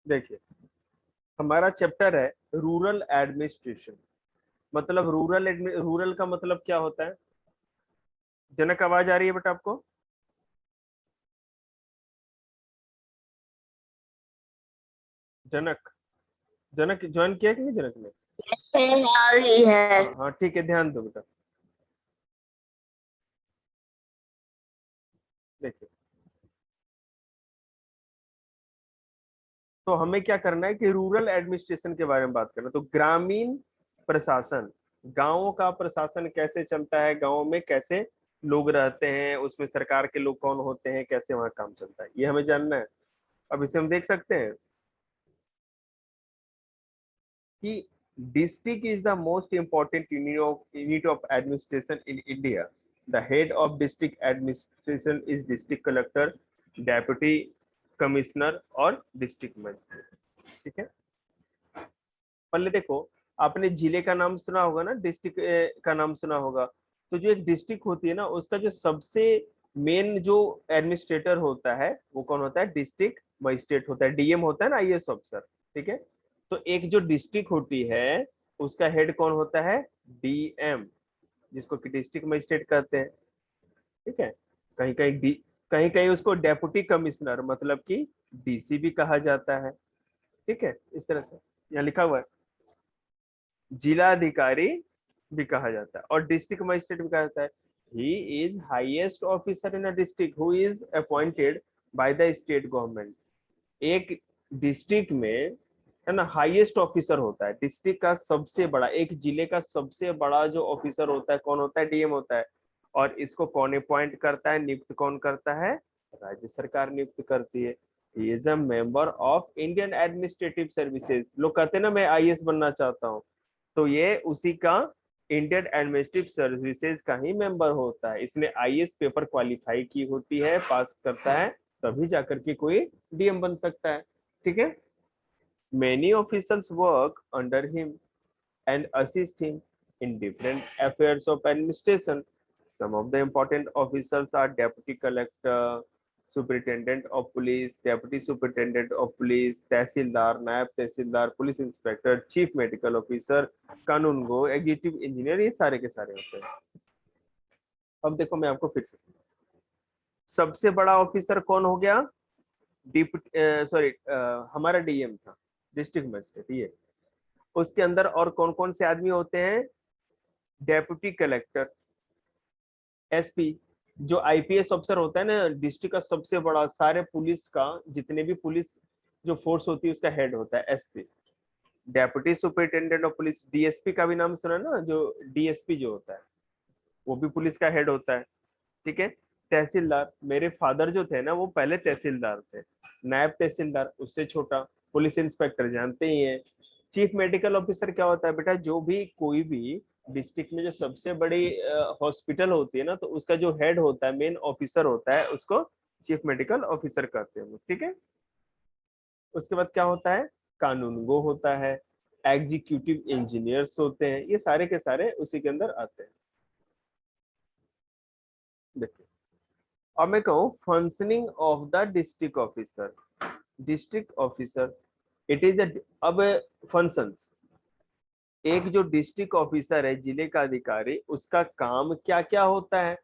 देखिए, हमारा चैप्टर है रूरल एडमिनिस्ट्रेशन। मतलब रूरल का मतलब क्या होता है? जनक, आवाज आ रही है बेटा आपको? जनक, जनक ज्वाइन किया कि नहीं जनक ने? से आ रही है। हाँ हाँ ठीक है, ध्यान दो बेटा। देखिए, तो हमें क्या करना है कि रूरल एडमिनिस्ट्रेशन के बारे में बात करना है। तो ग्रामीण प्रशासन, गांवों का प्रशासन कैसे चलता है, गांव में कैसे लोग रहते हैं, उसमें सरकार के लोग कौन होते हैं, कैसे वहां काम चलता है, ये हमें जानना है। अब इसे हम देख सकते हैं कि district is the most important unit of administration in India. The head of district administration is district collector, deputy commissioner और डिस्ट्रिक्ट मजिस्ट्रेट। ठीक है, पहले देखो, आपने जिले का नाम सुना होगा ना, डिस्ट्रिक्ट का नाम सुना होगा। तो जो एक डिस्ट्रिक्ट होती है ना, उसका जो सबसे मेन जो एडमिनिस्ट्रेटर होता है वो कौन होता है? डिस्ट्रिक्ट मजिस्ट्रेट होता है, डीएम होता है ना, आईएएस ऑफिसर। ठीक है, तो एक जो डिस्ट्रिक्ट होती है उसका हेड कौन होता है? डीएम, जिसको कि डिस्ट्रिक्ट मजिस्ट्रेट कहते हैं। ठीक है, कहीं कहीं कहीं कहीं उसको डेप्यूटी कमिश्नर मतलब कि डीसी भी कहा जाता है। ठीक है, इस तरह से यहाँ लिखा हुआ है। जिलाधिकारी भी कहा जाता है और डिस्ट्रिक्ट मजिस्ट्रेट भी कहा जाता है। He is highest officer in a district who is appointed by the state government. एक डिस्ट्रिक्ट में, है ना, हाईएस्ट ऑफिसर होता है, डिस्ट्रिक्ट का सबसे बड़ा, एक जिले का सबसे बड़ा जो ऑफिसर होता है कौन होता है? डीएम होता है। और इसको कौन अपॉइंट करता है, नियुक्त कौन करता है? राज्य सरकार नियुक्त करती है। He is a member of Indian administrative services. लोग कहते हैं ना मैं आईएएस बनना चाहता हूँ, तो ये उसी का, इंडियन एडमिनिस्ट्रेटिव सर्विसेज का ही मेंबर होता है। इसने आईएएस पेपर क्वालिफाई की होती है, पास करता है, तभी जाकर के कोई डीएम बन सकता है। ठीक है, many officers work under him and assist him in different affairs of administration. Some of the important officers are Deputy Collector, Superintendent of Police, Deputy Superintendent of Police, Tehsildar, Naib Tehsildar, Police Inspector, Chief Medical Officer, कानून गो, executive engineer, ये सारे के सारे होते हैं। अब देखो मैं आपको फिर से सबसे बड़ा ऑफिसर कौन हो गया? डिप्टी, सॉरी, हमारा डीएम था, डिस्ट्रिक्ट मजिस्ट्रेट। ये उसके अंदर और कौन कौन से आदमी होते हैं? डेप्यूटी कलेक्टर, एसपी, जो आईपीएस अफसर होता है ना, डिस्ट्रिक्ट का सबसे बड़ा, सारे पुलिस का, जितने भी पुलिस जो फोर्स होती है उसका हेड होता है SP. Deputy superintendent of police, DSP का भी नाम सुना ना, जो डीएसपी जो होता है वो भी पुलिस का हेड होता है। ठीक है, तहसीलदार, मेरे फादर जो थे ना वो पहले तहसीलदार थे। नायब तहसीलदार उससे छोटा। पुलिस इंस्पेक्टर जानते ही हैं। चीफ मेडिकल ऑफिसर क्या होता है बेटा? जो भी कोई भी डिस्ट्रिक्ट में जो सबसे बड़ी हॉस्पिटल होती है ना, तो उसका जो हेड होता है, मेन ऑफिसर होता है, उसको चीफ मेडिकल ऑफिसर कहते हैं। ठीक है, उसके बाद क्या होता है? कानूनगो होता है, एग्जीक्यूटिव इंजीनियर्स होते हैं, ये सारे के सारे उसी के अंदर आते हैं। देखिए, अब मैं कहूँ functioning of the district officer. District officer, it is अब फंक्शंस, एक जो डिस्ट्रिक्ट ऑफिसर है, जिले का अधिकारी, उसका काम क्या क्या होता है?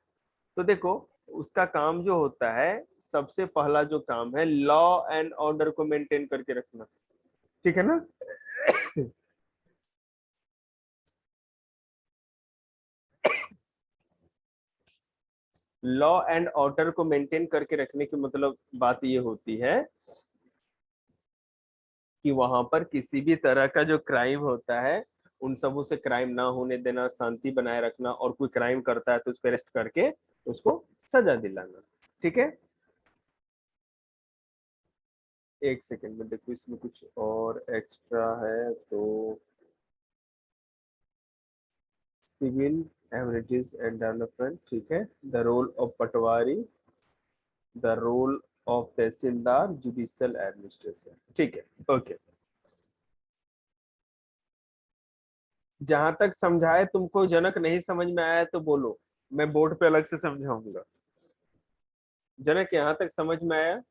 तो देखो, उसका काम जो होता है, सबसे पहला जो काम है लॉ एंड ऑर्डर को मेंटेन करके रखना। ठीक है ना? लॉ एंड ऑर्डर को मेंटेन करके रखने की मतलब बात ये होती है कि वहां पर किसी भी तरह का जो क्राइम होता है उन सबों से क्राइम ना होने देना, शांति बनाए रखना, और कोई क्राइम करता है तो उसको अरेस्ट करके उसको सजा दिलाना। ठीक है, एक सेकेंड में देखो, इसमें कुछ और एक्स्ट्रा है तो सिविल एमिनिटीज एंड डेवलपमेंट। ठीक है, the role of patwari, the role of tehsildar, judicial administration. ठीक है, ओके। जहां तक समझाए तुमको जनक नहीं समझ में आया तो बोलो, मैं बोर्ड पे अलग से समझाऊंगा। जनक यहाँ तक समझ में आया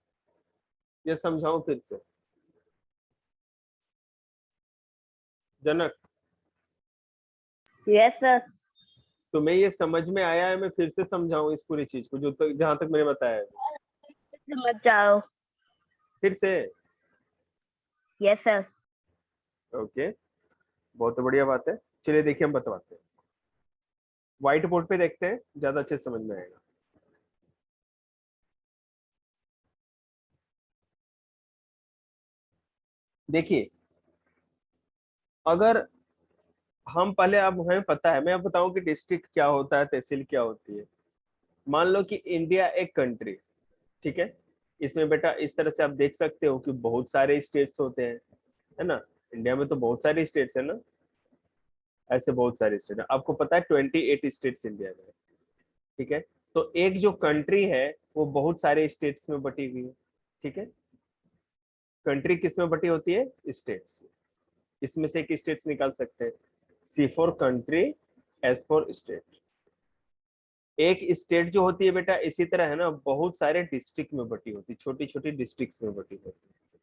या समझाऊं फिर से? जनक, Yes, sir. तुम्हें ये समझ में आया है? मैं फिर से समझाऊं इस पूरी चीज को जो तक जहां तक मैंने बताया है? समझ जाओ. फिर से? Yes, sir. ओके, बहुत बढ़िया बात है। चलिए देखिए हम बतवाते हैं, व्हाइट बोर्ड पे देखते हैं, ज्यादा अच्छे से समझ में आएगा। देखिए, अगर हम पहले, अब हमें पता है, मैं अब बताऊं कि डिस्ट्रिक्ट क्या होता है, तहसील क्या होती है। मान लो कि इंडिया एक कंट्री, ठीक है। इसमें बेटा इस तरह से आप देख सकते हो कि बहुत सारे स्टेट्स होते हैं, है ना। इंडिया में तो बहुत सारे स्टेट्स है ना, ऐसे बहुत सारे स्टेट है। आपको पता है 28 स्टेट्स इंडिया में है, ठीक है। तो एक जो कंट्री है वो बहुत सारे स्टेट्स में बटी हुई है, ठीक है। कंट्री किस में बटी होती है? स्टेट्स में। इसमें से एक स्टेट्स निकाल सकते हैं, C for country, S for state. एक स्टेट जो होती है बेटा इसी तरह है ना, बहुत सारे डिस्ट्रिक्ट में बटी होती है, छोटी छोटी डिस्ट्रिक्ट्स में बटी होती है,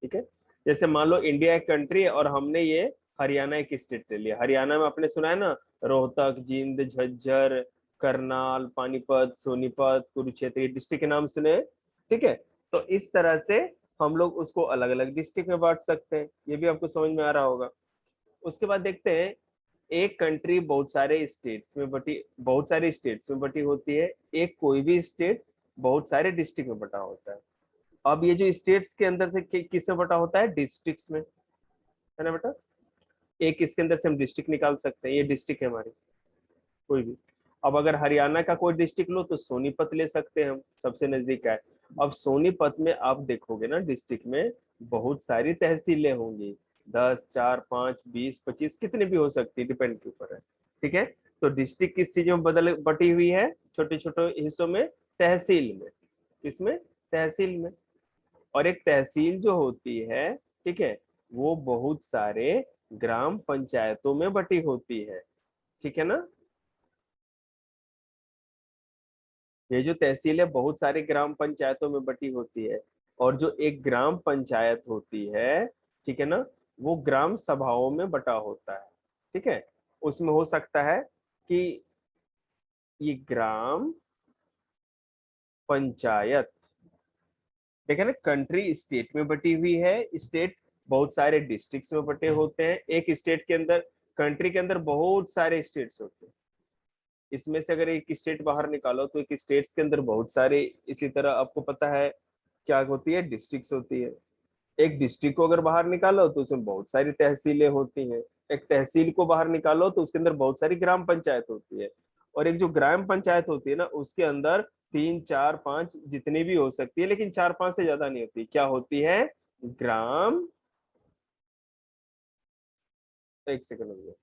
ठीक है। जैसे मान लो इंडिया एक कंट्री है और हमने ये हरियाणा एक स्टेट ले लिया। हरियाणा में आपने सुना है ना, रोहतक, जींद, झज्जर, करनाल, पानीपत, सोनीपत, कुरुक्षेत्र, ये डिस्ट्रिक्ट के नाम सुने हैं, ठीक है। तो इस तरह से हम लोग उसको अलग अलग डिस्ट्रिक्ट में बांट सकते हैं, ये भी आपको समझ में आ रहा होगा। उसके बाद देखते हैं, एक कंट्री बहुत सारे स्टेट्स में बटी, बहुत सारे स्टेट्स में बटी होती है। एक कोई भी स्टेट बहुत सारे डिस्ट्रिक्ट में बटा होता है। अब ये जो स्टेट्स के अंदर से किस में बटा होता है? डिस्ट्रिक्ट्स में, है ना बेटा। एक इसके अंदर से हम डिस्ट्रिक्ट निकाल सकते हैं, ये डिस्ट्रिक्ट है हमारी कोई भी। अब अगर हरियाणा का कोई डिस्ट्रिक्ट लो तो सोनीपत ले सकते हैं हम, सबसे नजदीक है। अब सोनीपत में आप देखोगे ना, डिस्ट्रिक्ट में बहुत सारी तहसीलें होंगी, 10, 4, 5, 20, 25, कितने भी हो सकती है, डिपेंड के ऊपर है, ठीक है। तो डिस्ट्रिक्ट किस चीजों में बदल बटी हुई है? छोटे छोटे हिस्सों में, तहसील में। किसमें? तहसील में। और एक तहसील जो होती है, ठीक है, वो बहुत सारे ग्राम पंचायतों में बटी होती है, ठीक है ना। ये जो तहसील है बहुत सारे ग्राम पंचायतों में बटी होती है। और जो एक ग्राम पंचायत होती है, ठीक है ना, वो ग्राम सभाओं में बटा होता है, ठीक है। उसमें हो सकता है कि ये ग्राम पंचायत, देखिए ना, कंट्री स्टेट में बटी हुई है, स्टेट बहुत सारे डिस्ट्रिक्ट्स में बटे होते हैं। एक स्टेट के अंदर, कंट्री के अंदर बहुत सारे स्टेट्स होते हैं। इसमें से अगर एक स्टेट बाहर निकालो तो एक स्टेट्स के अंदर बहुत सारे, इसी तरह आपको पता है क्या होती है? डिस्ट्रिक्ट्स होती है। एक डिस्ट्रिक्ट को अगर बाहर निकालो तो उसमें बहुत सारी तहसीलें होती हैं। एक तहसील को बाहर निकालो तो उसके अंदर बहुत सारी ग्राम पंचायत होती है। और एक जो ग्राम पंचायत होती है ना, उसके अंदर 3, 4, 5 जितनी भी हो सकती है, लेकिन 4, 5 से ज्यादा नहीं होती। क्या होती है? ग्राम, एक सेकंड हो गया,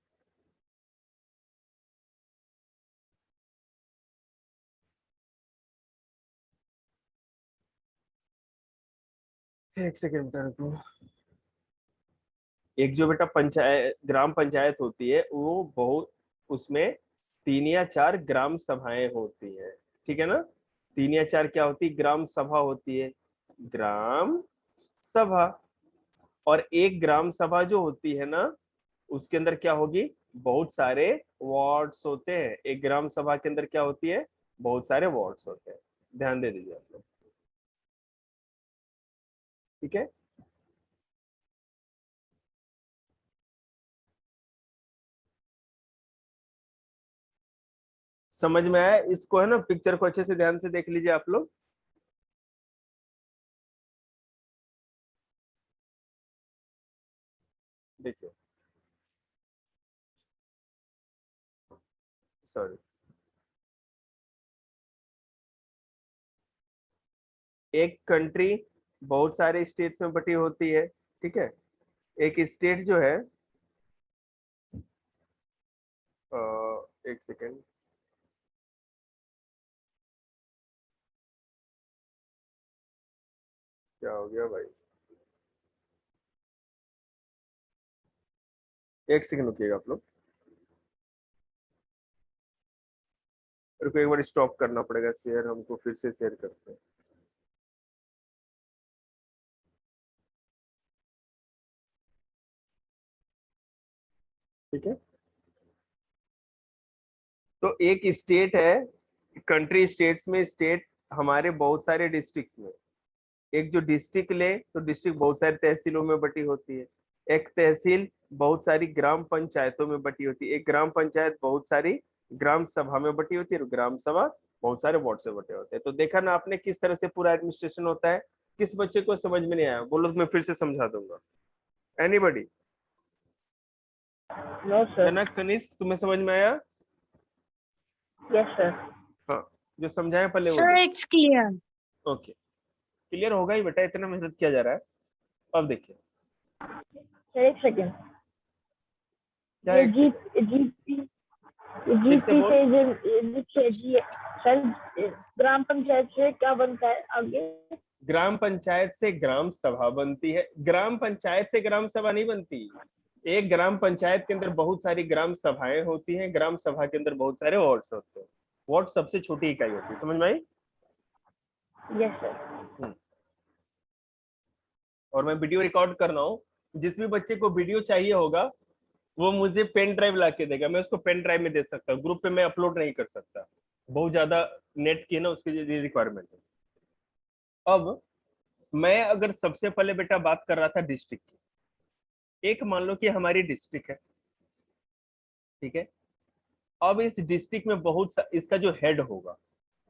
एक सेकंड रुको। एक जो बेटा पंचायत, ग्राम पंचायत होती है, वो बहुत, उसमें 3 या 4 ग्राम सभाएं होती है, ठीक है ना। 3 या 4 क्या होती? ग्राम सभा होती है, ग्राम सभा। और एक ग्राम सभा जो होती है ना, उसके अंदर क्या होगी? बहुत सारे वार्ड्स होते हैं। एक ग्राम सभा के अंदर क्या होती है? बहुत सारे वार्ड्स होते हैं। ध्यान दे दीजिए आप लोग, ठीक है। समझ में आया इसको? है ना, पिक्चर को अच्छे से ध्यान से देख लीजिए आप लोग। देखिए, सॉरी, एक कंट्री बहुत सारे स्टेट्स में बटी होती है, ठीक है। एक स्टेट जो है, एक सेकेंड, क्या हो गया भाई, एक सेकेंड रुकिएगा आप लोग। मेरे को एक बार स्टॉप करना पड़ेगा शेयर, हमको फिर से शेयर करते हैं। ठीक है, तो एक स्टेट है, कंट्री स्टेट्स में स्टेट हमारे बहुत सारे डिस्ट्रिक्ट्स में, एक जो डिस्ट्रिक्ट ले तो डिस्ट्रिक्ट बहुत सारी तहसीलों में बटी होती है, एक तहसील बहुत सारी ग्राम पंचायतों में बटी होती है, एक ग्राम पंचायत बहुत सारी ग्राम सभा में बटी होती है, और ग्राम सभा बहुत सारे वार्ड से बटे होते हैं। तो देखा ना आपने किस तरह से पूरा एडमिनिस्ट्रेशन होता है। किस बच्चे को समझ में नहीं आया बोलो, तो मैं फिर से समझा दूंगा। एनीबडी? No, sir. जनक, कनिष्क, तुम्हें समझ में आया? Yes, sir. हाँ, जो समझाया पहले वो Sir, देखो। it's clear. ओके, क्लियर होगा ही बेटा, इतना मेहनत किया जा रहा है। अब देखिए Sir, एक सेकेंड। क्या ये एक जी सेकंड जीपी फिर से जीपी बोल। से जी सर, ग्राम पंचायत से क्या बनता है आगे? ग्राम पंचायत से ग्राम सभा बनती है। ग्राम पंचायत से ग्राम सभा नहीं बनती। एक ग्राम पंचायत के अंदर बहुत सारी ग्राम सभाएं होती हैं, ग्राम सभा के अंदर बहुत सारे वार्ड्स होते हैं। वार्ड सबसे छोटी इकाई होती है, समझ में आई? Yes sir. और मैं वीडियो रिकॉर्ड कर रहा हूँ, जिस भी बच्चे को वीडियो चाहिए होगा वो मुझे पेन ड्राइव ला के देगा, मैं उसको पेन ड्राइव में दे सकता हूँ, ग्रुप पे मैं अपलोड नहीं कर सकता, बहुत ज्यादा नेट की है ना, उसके लिए रिक्वायरमेंट है। अब मैं अगर सबसे पहले बेटा बात कर रहा था डिस्ट्रिक्ट की, एक मान लो कि हमारी डिस्ट्रिक्ट है, ठीक है। अब इस डिस्ट्रिक्ट में इसका जो हेड होगा,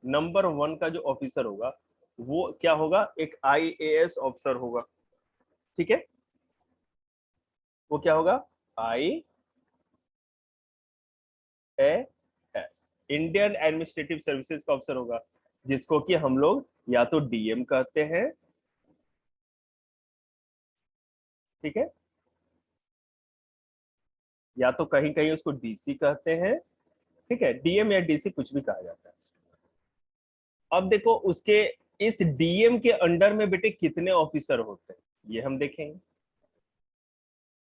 नंबर 1 का जो ऑफिसर होगा वो क्या होगा, एक आईएएस ऑफिसर होगा, ठीक है। वो क्या होगा, आईएएस, इंडियन एडमिनिस्ट्रेटिव सर्विसेज का ऑफिसर होगा, जिसको कि हम लोग या तो डीएम कहते हैं, ठीक है, या तो कहीं कहीं उसको डीसी कहते हैं, ठीक है, डीएम या डीसी कुछ भी कहा जाता है। अब देखो उसके इस डीएम के अंडर में बेटे कितने ऑफिसर होते हैं ये हम देखेंगे।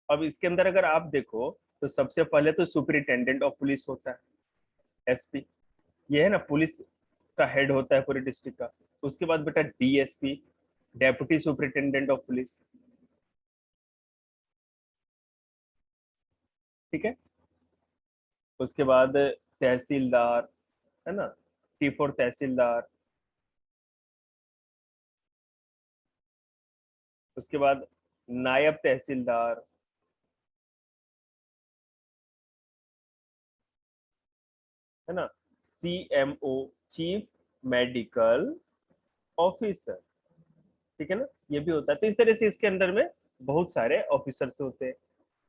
अब इसके अंदर अगर आप देखो तो सबसे पहले तो सुपरिटेंडेंट ऑफ पुलिस होता है, एसपी, ये है ना पुलिस का हेड होता है पूरे डिस्ट्रिक्ट का। उसके बाद बेटा DSP, deputy superintendent of police, ठीक है। उसके बाद तहसीलदार, है ना, टी फॉर तहसीलदार। उसके बाद नायब तहसीलदार, है ना, सीएमओ, चीफ मेडिकल ऑफिसर, ठीक है ना, ये भी होता है। तो इस तरह से इसके अंदर में बहुत सारे ऑफिसर्स होते हैं।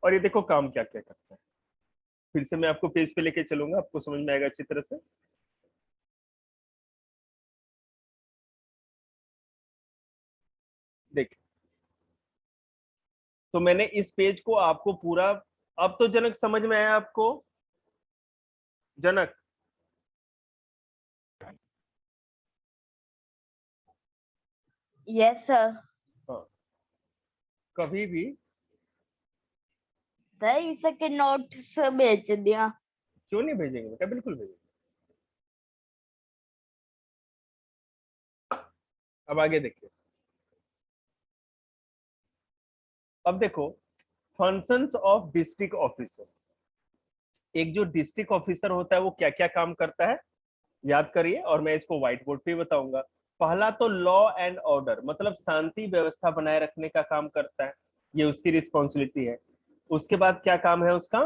और ये देखो काम क्या क्या करता है, फिर से मैं आपको पेज पे लेके चलूंगा, आपको समझ में आएगा अच्छी तरह से। देखिए, तो मैंने इस पेज को आपको पूरा, अब तो जनक समझ में आया आपको? जनक, यस सर। हाँ, कभी भी सर इसके नोट्स भेज दिया। क्यों नहीं भेजेंगे बेटा, बिल्कुल भेजेंगे। अब आगे देखिए, अब देखो फंक्शंस ऑफ डिस्ट्रिक्ट ऑफिसर। एक जो डिस्ट्रिक्ट ऑफिसर होता है वो क्या क्या काम करता है याद करिए, और मैं इसको व्हाइट बोर्ड पे बताऊंगा। पहला तो लॉ एंड ऑर्डर, मतलब शांति व्यवस्था बनाए रखने का काम करता है, ये उसकी रिस्पॉन्सिबिलिटी है। उसके बाद क्या काम है उसका,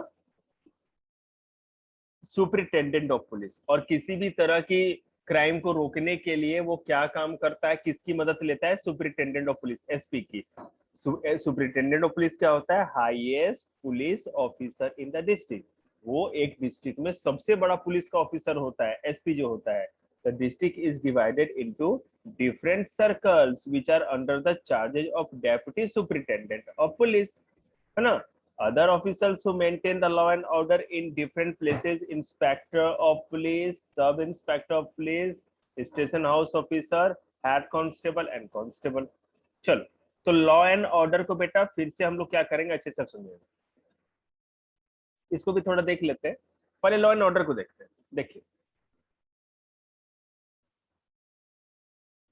सुपरिटेंडेंट ऑफ पुलिस, और किसी भी तरह की क्राइम को रोकने के लिए वो क्या काम करता है, किसकी मदद लेता है, सुपरिटेंडेंट ऑफ पुलिस, एसपी की। सुपरिटेंडेंट ऑफ पुलिस क्या होता है, highest police officer in the district. वो एक डिस्ट्रिक्ट में सबसे बड़ा पुलिस का ऑफिसर होता है, एसपी जो होता है। The district is divided into different circles which are under the charges of deputy superintendent of police, है ना। Other officials who maintain the law and order in different places, inspector of police, sub inspector of police, station house officer, head constable and constable। चलो, तो law and order को बेटा फिर से हम लोग क्या करेंगे, अच्छे से समझेंगे, इसको भी थोड़ा देख लेते हैं। पहले लॉ एंड ऑर्डर को देखते हैं। देखिए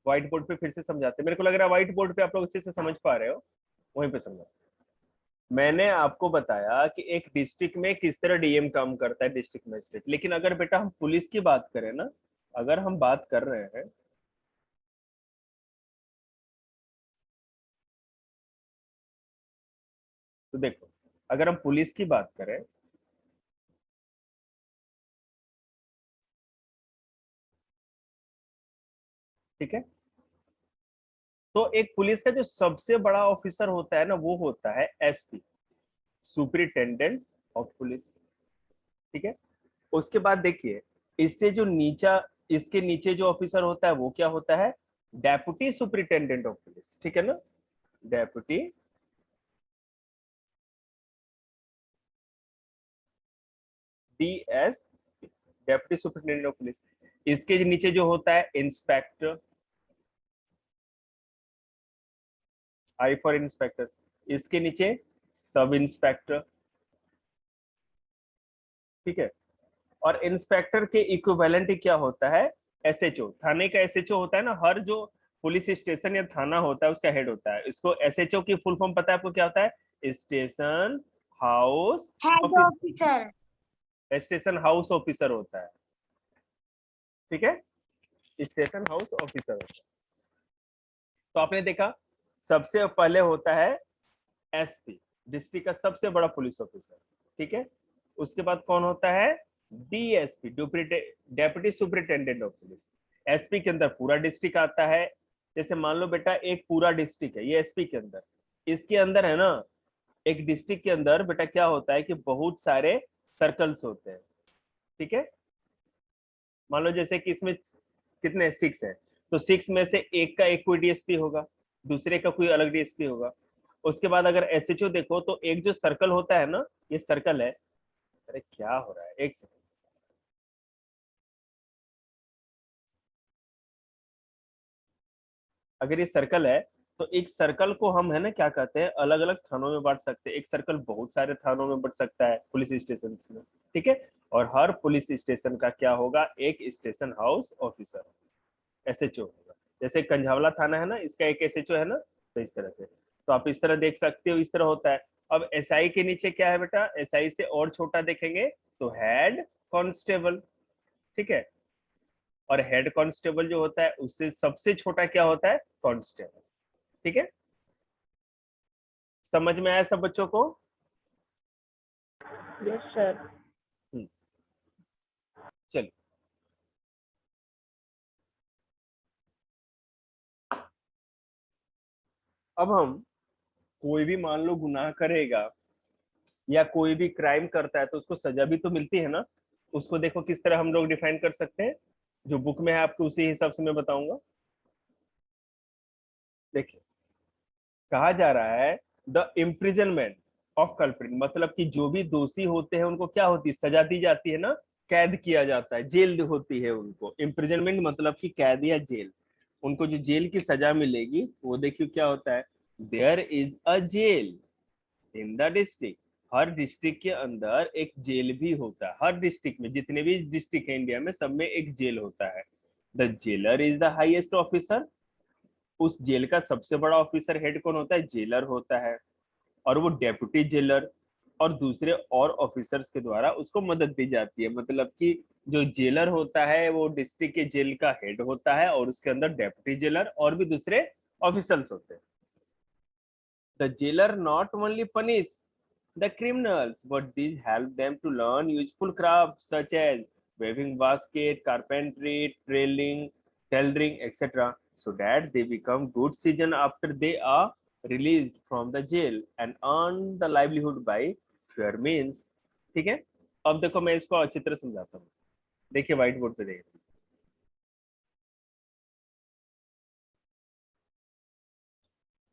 व्हाइट बोर्ड पे फिर से समझाते हैं, मेरे को लग रहा है व्हाइट बोर्ड पे आप लोग अच्छे से समझ पा रहे हो, वहीं पे समझा। मैंने आपको बताया कि एक डिस्ट्रिक्ट में किस तरह डीएम काम करता है, डिस्ट्रिक्ट मजिस्ट्रेट। लेकिन अगर बेटा हम पुलिस की बात करें ना, अगर हम बात कर रहे हैं, तो देखो, अगर हम पुलिस की बात करें, ठीक है, तो एक पुलिस का जो सबसे बड़ा ऑफिसर होता है ना, वो होता है एसपी, सुपरिटेंडेंट ऑफ पुलिस। ठीक है। उसके बाद देखिए, इससे जो नीचा, इसके नीचे जो ऑफिसर होता है वो क्या होता है, डेप्यूटी सुपरिटेंडेंट ऑफ पुलिस। ठीक है ना, deputy DS, deputy superintendent of police. इसके नीचे जो होता है इंस्पेक्टर, आई फॉर इंस्पेक्टर। इसके नीचे सब इंस्पेक्टर। ठीक है। और इंस्पेक्टर के इक्विवेलेंट क्या होता है, एसएचओ। थाने का एसएचओ होता है ना, हर जो पुलिस स्टेशन या थाना होता है उसका हेड होता है। इसको एसएचओ की फुल फॉर्म पता है आपको क्या होता है, station house head officer. Officer. Station house officer होता है। ठीक है, स्टेशन हाउस ऑफिसर होता है। तो आपने देखा, सबसे पहले होता है एसपी, डिस्ट्रिक्ट का सबसे बड़ा पुलिस ऑफिसर। ठीक है। उसके बाद कौन होता है, DSP, deputy superintendent of police. SP के अंदर पूरा डिस्ट्रिक्ट आता है। जैसे मान लो बेटा एक पूरा डिस्ट्रिक्ट है, ये एसपी के अंदर, इसके अंदर है ना, एक डिस्ट्रिक्ट के अंदर बेटा क्या होता है कि बहुत सारे सर्कल्स होते हैं। ठीक है। मान लो जैसे कि इसमें कितने, 6 है, तो 6 में से एक का एक कोई डीएसपी होगा, दूसरे का कोई अलग डीएसपी होगा। उसके बाद अगर एसएचओ देखो, तो एक जो सर्कल होता है ना, ये सर्कल है। अरे क्या हो रहा है, एक सेकंड। अगर ये सर्कल है, तो एक सर्कल को हम है ना क्या कहते हैं, अलग अलग थानों में बांट सकते हैं। एक सर्कल बहुत सारे थानों में बढ़ सकता है, पुलिस स्टेशन में। ठीक है। और हर पुलिस स्टेशन का क्या होगा, एक स्टेशन हाउस ऑफिसर, एसएचओ होगा। जैसे कंझावला थाना है ना, इसका एक एसएचओ है ना, तो इस तरह से। तो आप इस तरह देख सकते हो, इस तरह होता है। अब एसआई के नीचे क्या है बेटा, एसआई से और छोटा देखेंगे तो हेड कांस्टेबल। ठीक है। और हेड कांस्टेबल जो होता है उससे सबसे छोटा क्या होता है, कांस्टेबल। ठीक है। समझ में आया सब बच्चों को। Yes sir. चलिए, अब हम, कोई भी मान लो गुनाह करेगा या कोई भी क्राइम करता है तो उसको सजा भी तो मिलती है ना। उसको देखो किस तरह हम लोग डिफाइन कर सकते हैं, जो बुक में है आपको उसी हिसाब से मैं बताऊंगा। देखिए, कहा जा रहा है द इम्प्रिजनमेंट ऑफ कल्प्रिट, मतलब कि जो भी दोषी होते हैं उनको क्या होती है, सजा दी जाती है ना, कैद किया जाता है, जेल होती है उनको। इम्प्रिजनमेंट मतलब कि कैद या जेल, उनको जो जेल की सजा मिलेगी वो देखिए क्या होता है, there is a jail in the district. हर डिस्ट्रिक्ट के अंदर एक जेल भी होता है। हर डिस्ट्रिक्ट में, जितने भी डिस्ट्रिक्ट है इंडिया में, सब में एक जेल होता है। The jailer is the highest officer. उस जेल का सबसे बड़ा ऑफिसर हेड कौन होता है, जेलर होता है। और वो डेप्यूटी जेलर और दूसरे और ऑफिसर्स के द्वारा उसको मदद दी जाती है। मतलब कि जो जेलर होता है वो डिस्ट्रिक्ट के जेल का हेड होता है, और उसके अंदर डेप्यूटी जेलर और भी दूसरे ऑफिसर्स होते हैं। The jailer not only punish the criminals, but these help them to learn useful crafts such as weaving basket, carpentry, tailoring, etc., so that they become good citizens after they are released from the jail and earn the livelihood by fair means. ठीक है। अब देखो मैं इसको अच्छी तरह समझाता हूँ। देखिए व्हाइट बोर्ड पे देखिए।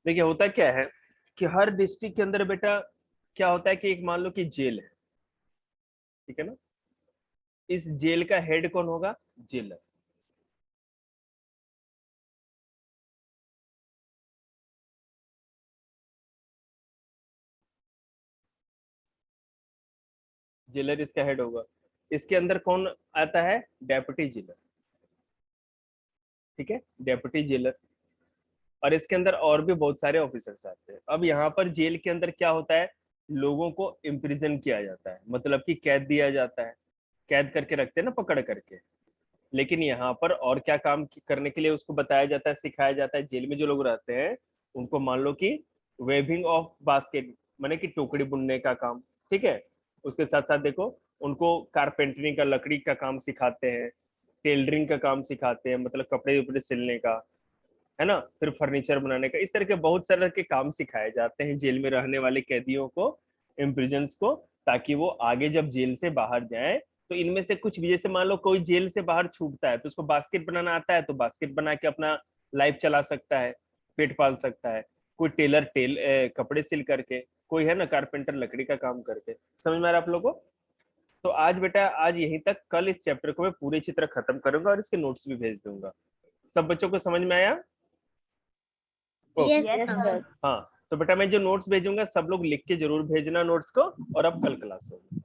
देखिए होता क्या है कि हर डिस्ट्रिक्ट के अंदर बेटा क्या होता है कि एक मान लो कि जेल है। ठीक है ना, इस जेल का हेड कौन होगा, जेलर। जेलर इसका हेड होगा। इसके अंदर कौन आता है, डेप्यूटी जेलर। ठीक है, डेप्यूटी जेलर। और इसके अंदर और भी बहुत सारे ऑफिसर्स आते हैं। अब यहाँ पर जेल के अंदर क्या होता है, लोगों को इम्प्रिजन किया जाता है, मतलब कि कैद दिया जाता है, कैद करके रखते हैं ना, पकड़ करके। लेकिन यहाँ पर और क्या काम करने के लिए उसको बताया जाता है, सिखाया जाता है। जेल में जो लोग रहते हैं उनको मान लो कि वेविंग ऑफ बास्केट, माने कि टोकरी बुनने का काम, ठीक है। उसके साथ साथ देखो उनको कारपेंटरिंग का, लकड़ी का काम सिखाते हैं, टेलरिंग का काम सिखाते हैं, मतलब कपड़े उपड़े सिलने का, है ना, फिर फर्नीचर बनाने का। इस तरह के बहुत सारे के काम सिखाए जाते हैं जेल में रहने वाले कैदियों को, इम्प्रिजन्स को, ताकि वो आगे जब जेल से बाहर जाए तो इनमें से कुछ भी, जैसे मान लो कोई जेल से बाहर छूटता है तो उसको बास्केट बनाना आता है, तो बास्केट बना के अपना लाइफ चला सकता है, पेट पाल सकता है। कोई टेलर कपड़े सिल करके, कोई है ना कारपेंटर लकड़ी का काम करके। समझ में आ रहा है आप लोगों को? तो आज बेटा, आज यहीं तक, कल इस चैप्टर को मैं पूरी अच्छी तरह खत्म करूंगा और इसके नोट्स भी भेज दूंगा। सब बच्चों को समझ में आया? ओके। Yes sir. हाँ, तो बेटा मैं जो नोट्स भेजूंगा सब लोग लिख के जरूर भेजना नोट्स को, और अब कल क्लास होगी।